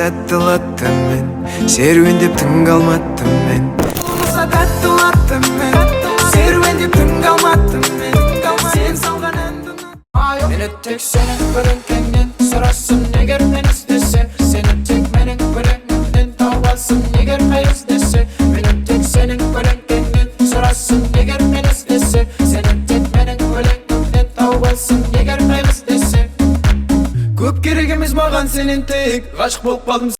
Тәттілаттым мен, серуендеп тыңға алматтым мен. Тәттілаттым мен, серуендеп тыңға алматтым мен. Сен салған әнді мені тек сенің көлеңкеңнен сұрасың егер мен іздесе. Сені тек менің көлеңкемнен тауасың егер қай іздесе. Мені тек сенің көлеңкеңнен сұрасың егер мен іздесе. Сені тек менің көлеңкемнен тауасың егер қай іздесе. Көп керек емес маған сенен тек ғашық болып қалдым.